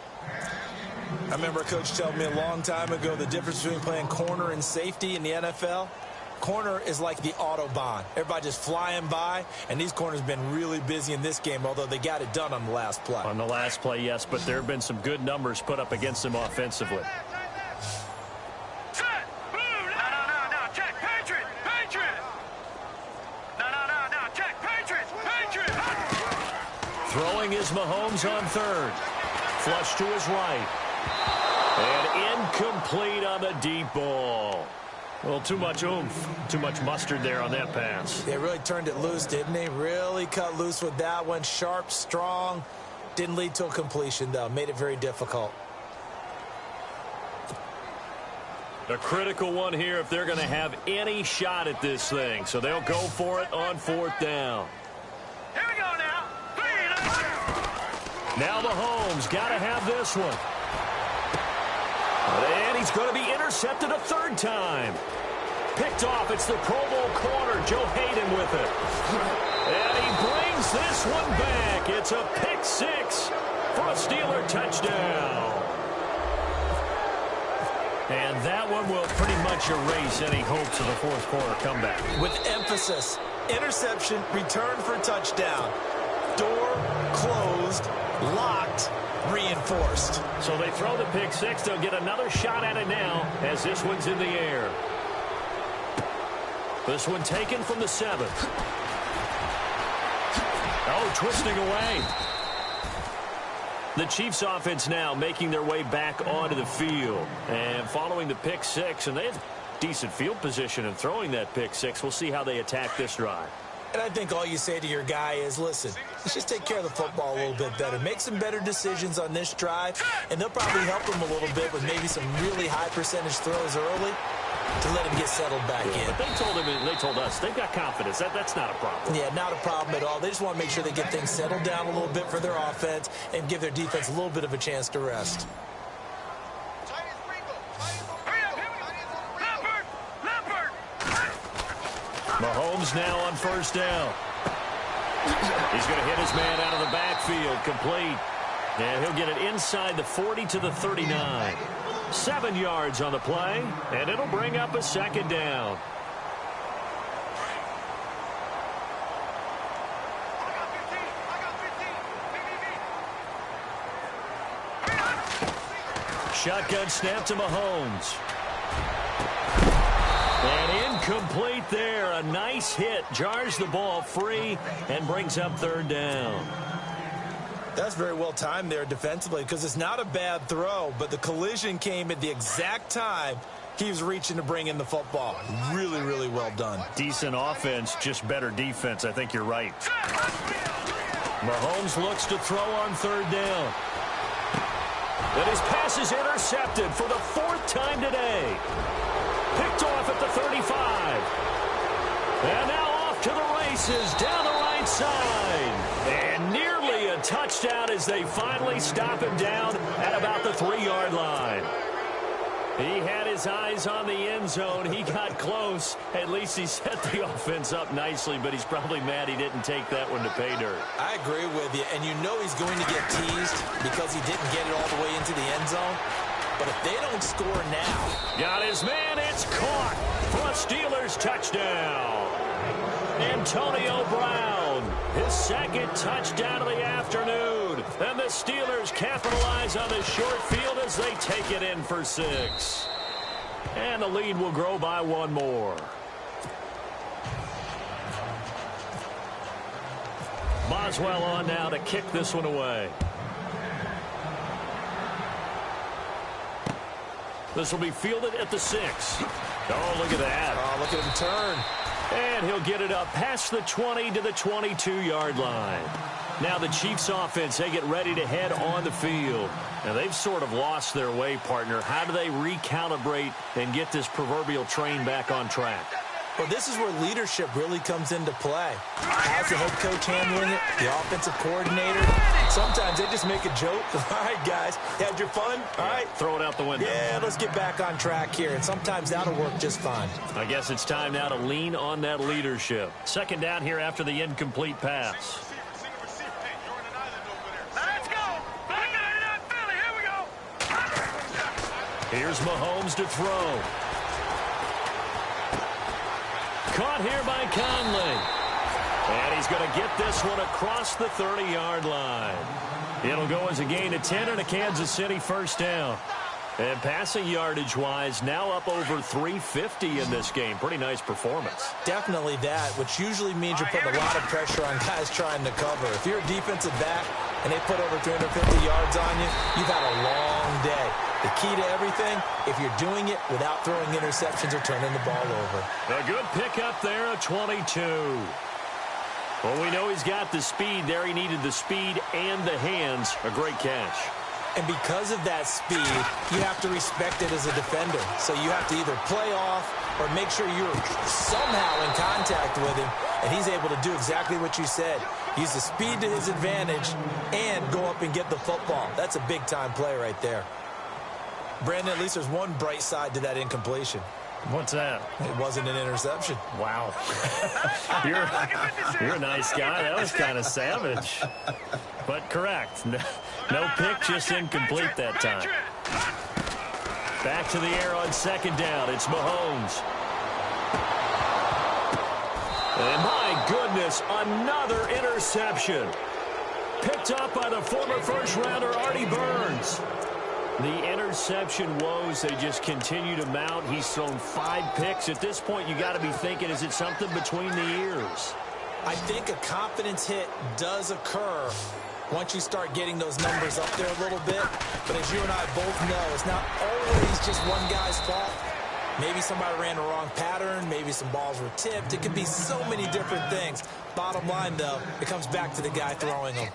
I remember a coach telling me a long time ago the difference between playing corner and safety in the NFL. Corner is like the Autobahn. Everybody just flying by, and these corners have been really busy in this game, although they got it done on the last play. On the last play, yes, but there have been some good numbers put up against them offensively. Throwing is Mahomes on third. Flush to his right. And incomplete on the deep ball. Well, too much oomph, too much mustard there on that pass. They really turned it loose, didn't they? Really cut loose with that one. Sharp, strong. Didn't lead to a completion, though. Made it very difficult. A critical one here if they're going to have any shot at this thing. So they'll go for it on fourth down. Here we go now. Now Mahomes got to have this one. And he's going to be intercepted a third time. Picked off. It's the Pro Bowl corner, Joe Hayden, with it. And he brings this one back. It's a pick six for a Steeler touchdown. And that one will pretty much erase any hopes of a fourth quarter comeback. With emphasis, interception, return for touchdown. Door closed, locked, reinforced. So they throw the pick six. They'll get another shot at it now as this one's in the air. This one taken from the 7th. Oh, twisting away. The Chiefs offense now making their way back onto the field. And following the pick six, and they have decent field position in throwing that pick six. We'll see how they attack this drive. And I think all you say to your guy is, listen, let's just take care of the football a little bit better. Make some better decisions on this drive, and they'll probably help him a little bit with maybe some really high percentage throws early to let him get settled back in. But they told him, and they told us, they've got confidence. That's not a problem. Yeah, not a problem at all. They just want to make sure they get things settled down a little bit for their offense and give their defense a little bit of a chance to rest. Mahomes now on first down. He's going to hit his man out of the backfield, complete. And he'll get it inside the 40 to the 39. 7 yards on the play, and it'll bring up a second down. Shotgun snap to Mahomes. And incomplete there. A nice hit. Jars the ball free and brings up third down. That's very well timed there defensively because it's not a bad throw, but the collision came at the exact time he was reaching to bring in the football. Really, really well done. Decent offense, just better defense. I think you're right. Mahomes looks to throw on third down. And his pass is intercepted for the 4th time today. Picked off at the 35. And now off to the races down the right side. And nearly a touchdown as they finally stop him down at about the 3-yard line. He had his eyes on the end zone. He got close. At least he set the offense up nicely, but he's probably mad he didn't take that one to pay dirt. I agree with you, and you know he's going to get teased because he didn't get it all the way into the end zone. But if they don't score now... Got his man. It's caught for a Steelers touchdown. Antonio Brown, his 2nd touchdown of the afternoon. And the Steelers capitalize on the short field as they take it in for 6. And the lead will grow by 1 more. Boswell on now to kick this one away. This will be fielded at the 6. Oh, look at that. Oh, look at him turn. And he'll get it up past the 20 to the 22-yard line. Now the Chiefs offense, they get ready to head on the field. Now they've sort of lost their way, partner. How do they recalibrate and get this proverbial train back on track? Well, this is where leadership really comes into play. How's the head coach handling it? The offensive coordinator? Sometimes they just make a joke. All right, guys, had your fun? All right. Throw it out the window. Yeah, let's get back on track here. And sometimes that'll work just fine. I guess it's time now to lean on that leadership. 2nd down here after the incomplete pass. Let's go. Philly, here we go. Here's Mahomes to throw. Caught here by Conley. And he's going to get this one across the 30-yard line. It'll go as a gain of 10 and a Kansas City 1st down. And passing yardage-wise, now up over 350 in this game. Pretty nice performance. Definitely that, which usually means you're putting a lot of pressure on guys trying to cover. If you're a defensive back and they put over 350 yards on you, you've had a long day. The key to everything, if you're doing it without throwing interceptions or turning the ball over. A good pickup there, a 22. Well, we know he's got the speed there. He needed the speed and the hands. A great catch. And because of that speed, you have to respect it as a defender. So you have to either play off or make sure you're somehow in contact with him, and he's able to do exactly what you said. Use the speed to his advantage and go up and get the football. That's a big-time play right there. Brandon, at least there's one bright side to that incompletion. What's that? It wasn't an interception. Wow. You're a nice guy. That was kind of savage. But correct. No pick, just incomplete that time. Back to the air on 2nd down. It's Mahomes. And my goodness, another interception. Picked up by the former first-rounder Artie Burns. The interception woes, they just continue to mount. He's thrown 5 picks. At this point, you got to be thinking, is it something between the ears? I think a confidence hit does occur once you start getting those numbers up there a little bit. But as you and I both know, it's not always just one guy's fault. Maybe somebody ran the wrong pattern. Maybe some balls were tipped. It could be so many different things. Bottom line, though, it comes back to the guy throwing them.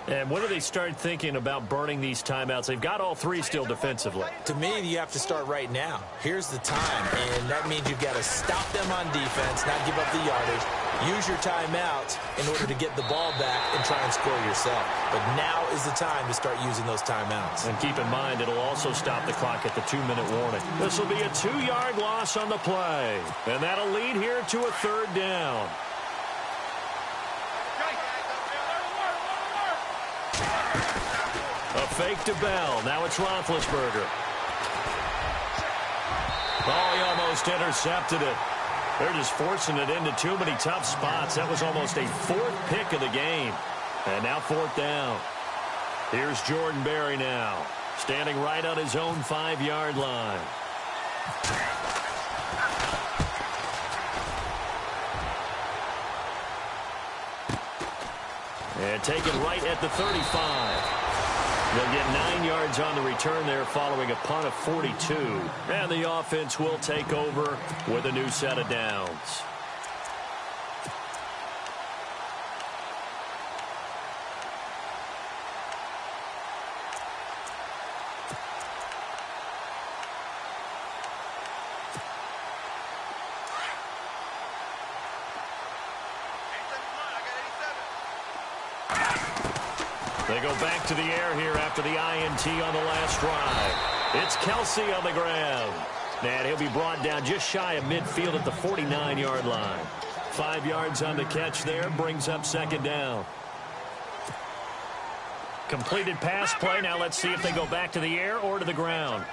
And when do they start thinking about burning these timeouts? They've got all 3 still defensively. To me, you have to start right now. Here's the time, and that means you've got to stop them on defense, not give up the yardage. Use your timeouts in order to get the ball back and try and score yourself. But now is the time to start using those timeouts. And keep in mind, it'll also stop the clock at the 2-minute warning. This will be a 2-yard loss on the play. And that'll lead here to a 3rd down. A fake to Bell. Now it's Roethlisberger. Oh, he almost intercepted it. They're just forcing it into too many tough spots. That was almost a fourth pick of the game. And now fourth down. Here's Jordan Berry now, standing right on his own 5-yard line. And taken right at the 35. They'll get 9 yards on the return there following a punt of 42. And the offense will take over with a new set of downs. They go back to the air here after the INT on the last drive. It's Kelsey on the ground. And he'll be brought down just shy of midfield at the 49-yard line. 5 yards on the catch there, brings up second down. Completed pass play. Now let's see if they go back to the air or to the ground.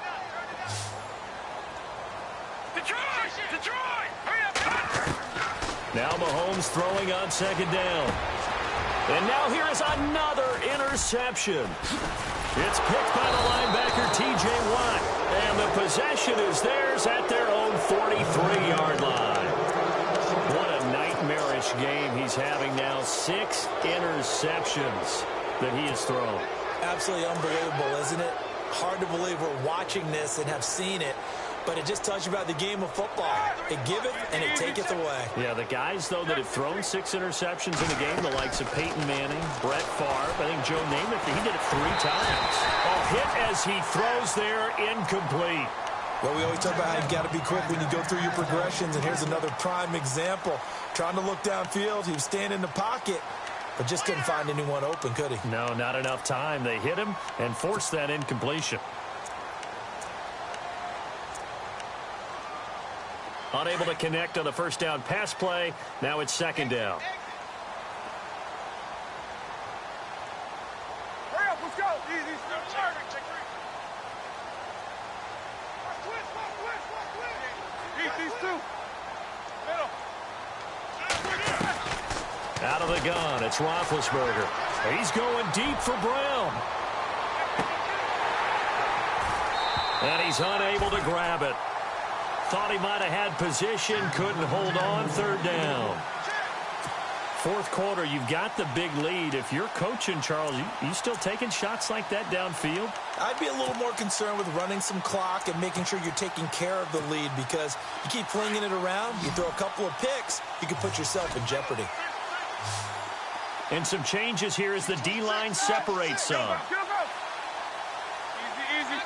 Detroit! Hurry up! Now Mahomes throwing on second down. And now here is another interception. It's picked by the linebacker, T.J. Watt. And the possession is theirs at their own 43-yard line. What a nightmarish game he's having now. 6 interceptions that he has thrown. Absolutely unbelievable, isn't it? Hard to believe we're watching this and have seen it. But it just tells you about the game of football. It giveth and it taketh away. Yeah, the guys, though, that have thrown 6 interceptions in the game, the likes of Peyton Manning, Brett Favre, I think Joe Namath, he did it 3 times. A hit as he throws there, incomplete. Well, we always talk about how you got to be quick when you go through your progressions, and here's another prime example. Trying to look downfield, he was standing in the pocket, but just couldn't find anyone open, could he? No, not enough time. They hit him and forced that incompletion. Unable to connect on the first down pass play. Now it's second down. Hurry up, let's go! Easy. Eat these two. Middle. Out of the gun, it's Roethlisberger. He's going deep for Brown. And he's unable to grab it. Thought he might have had position, couldn't hold on, third down. Fourth quarter, you've got the big lead. If you're coaching, Charles, you still taking shots like that downfield? I'd be a little more concerned with running some clock and making sure you're taking care of the lead, because you keep flinging it around, you throw a couple of picks, you can put yourself in jeopardy. And some changes here as the D-line separates some. Easy.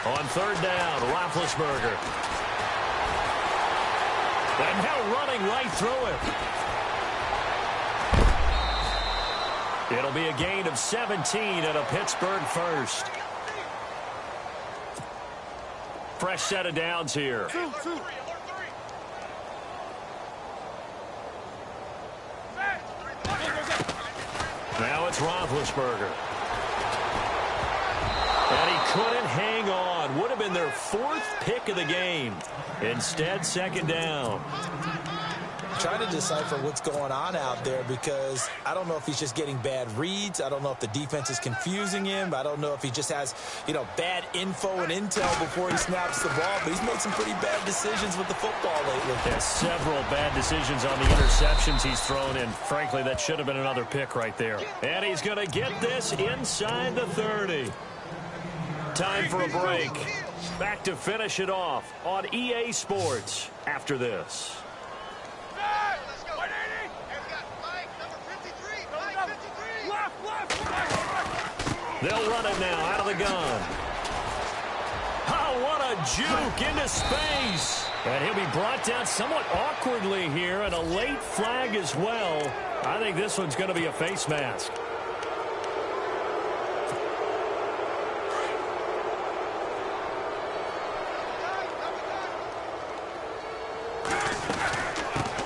On third down, Roethlisberger. And now running right through it. It'll be a gain of 17 and a Pittsburgh first. Fresh set of downs here. Two. Now it's Roethlisberger. And he couldn't hang on. Would have been their 4th pick of the game. Instead, second down. Trying to decipher what's going on out there, because I don't know if he's just getting bad reads. I don't know if the defense is confusing him. I don't know if he just has, bad info and intel before he snaps the ball. But he's made some pretty bad decisions with the football lately. There's several bad decisions on the interceptions he's thrown in. Frankly, that should have been another pick right there. And he's going to get this inside the 30. Time for a break. Back to finish it off on EA Sports after this. They'll run it now out of the gun. Oh, what a juke into space. And he'll be brought down somewhat awkwardly here, and a late flag as well. I think this one's going to be a face mask.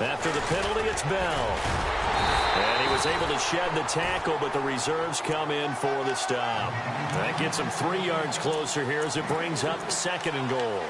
After the penalty, it's Bell. And he was able to shed the tackle, but the reserves come in for the stop. That gets him 3 yards closer here as it brings up 2nd and goal.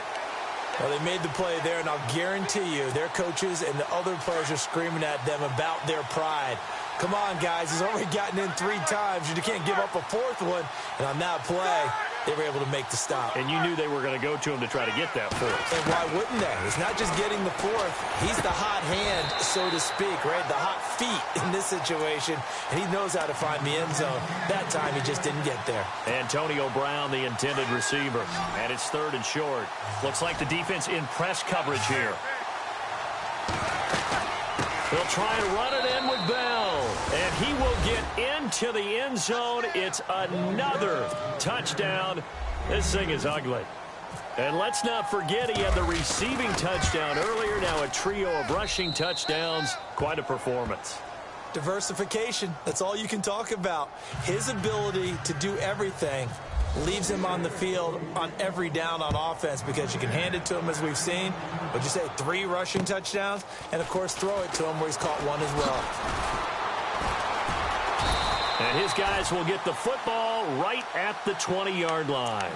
Well, they made the play there, and I'll guarantee you their coaches and the other players are screaming at them about their pride. Come on, guys. He's already gotten in 3 times. You can't give up a 4th one. And on that play, they were able to make the stop. And you knew they were going to go to him to try to get that 4th. And why wouldn't they? It's not just getting the 4th. He's the hot hand, so to speak, right? The hot feet in this situation. And he knows how to find the end zone. That time, he just didn't get there. Antonio Brown, the intended receiver. And it's 3rd and short. Looks like the defense in press coverage here. They'll try and run it in with Bell. And he will get into the end zone. It's another touchdown. This thing is ugly. And let's not forget he had the receiving touchdown earlier. Now a trio of rushing touchdowns. Quite a performance. Diversification. That's all you can talk about. His ability to do everything leaves him on the field on every down on offense because you can hand it to him as we've seen. Would you say 3 rushing touchdowns? And, of course, throw it to him where he's caught 1 as well. And his guys will get the football right at the 20-yard line.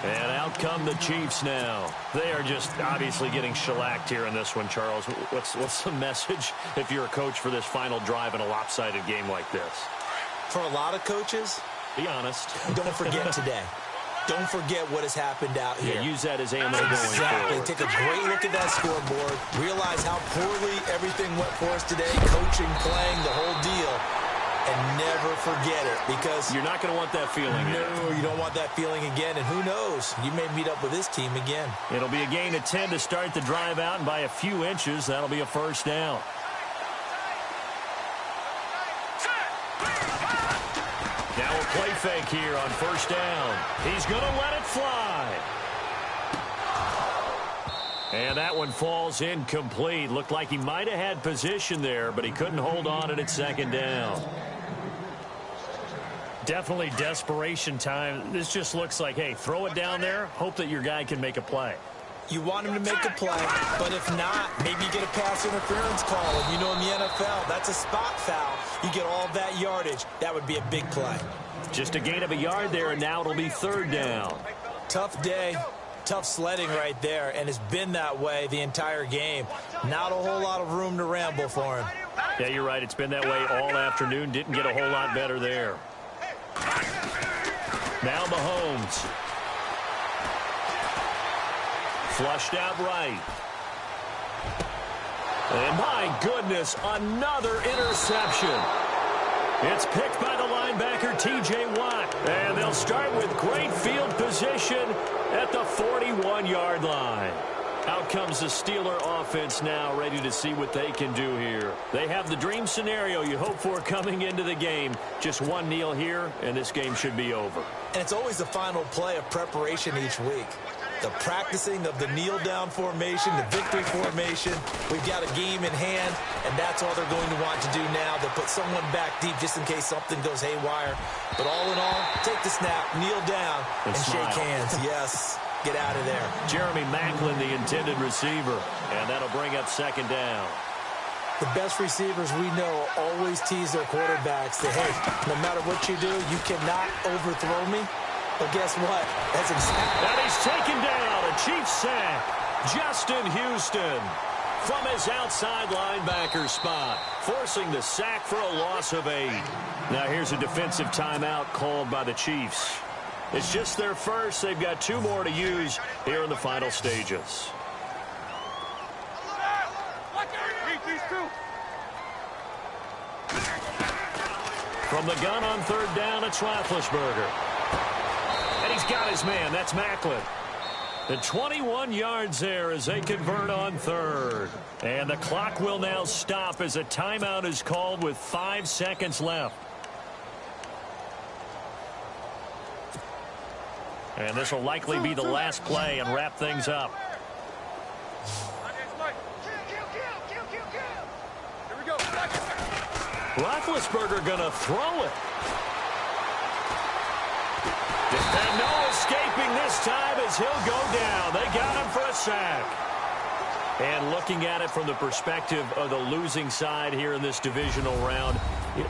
And out come the Chiefs now. They are just obviously getting shellacked here in this one, Charles. What's the message if you're a coach for this final drive in a lopsided game like this? For a lot of coaches, be honest. Don't forget today. Don't forget what has happened out here. Yeah, use that as ammo going forward. Take a great look at that scoreboard. Realize how poorly everything went for us today. Coaching, playing, the whole deal. And never forget it because you're not going to want that feeling. No, you don't want that feeling again. And who knows? You may meet up with this team again. It'll be a gain of 10 to start the drive out, and by a few inches, that'll be a 1st down. Now a play fake here on 1st down. He's going to let it fly. And that one falls incomplete. Looked like he might have had position there, but he couldn't hold on it at 2nd down. Definitely desperation time. This just looks like, hey, throw it down there, hope that your guy can make a play. You want him to make a play, but if not, maybe you get a pass interference call. And you know in the NFL, that's a spot foul. You get all that yardage. That would be a big play. Just a gain of a yard there, and now it'll be 3rd down. Tough day, tough sledding right there, and it's been that way the entire game. Not a whole lot of room to ramble for him. Yeah, you're right. It's been that way all afternoon. Didn't get a whole lot better there. Now Mahomes. Flushed out right. And my goodness, another interception. It's picked by the linebacker, T.J. Watt. And they'll start with great field position at the 41-yard line. Out comes the Steeler offense now, ready to see what they can do here. They have the dream scenario you hope for coming into the game. Just one kneel here, and this game should be over. And it's always the final play of preparation each week. The practicing of the kneel-down formation, the victory formation. We've got a game in hand, and that's all they're going to want to do now. They'll put someone back deep just in case something goes haywire. But all in all, take the snap, kneel down, and shake hands. Yes. Get out of there. Jeremy Maclin, the intended receiver. And that'll bring up 2nd down. The best receivers we know always tease their quarterbacks that, hey, no matter what you do, you cannot overthrow me. But guess what? That's exactly. And he's taken down. A Chiefs sack. Justin Houston from his outside linebacker spot, forcing the sack for a loss of 8. Now here's a defensive timeout called by the Chiefs. It's just their first. They've got 2 more to use here in the final stages. From the gun on 3rd down, it's Roethlisberger. And he's got his man. That's Maclin. The 21 yards there as they convert on 3rd. And the clock will now stop as a timeout is called with 5 seconds left. And this will likely be the last play and wrap things up. Roethlisberger going to throw it. And no escaping this time as he'll go down. They got him for a sack. And looking at it from the perspective of the losing side here in this divisional round,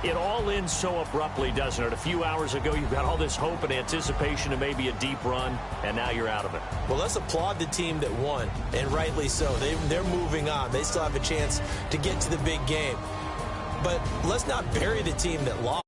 it all ends so abruptly, doesn't it? A few hours ago, you've got all this hope and anticipation of maybe a deep run, and now you're out of it. Well, let's applaud the team that won, and rightly so. They're moving on. They still have a chance to get to the big game. But let's not bury the team that lost.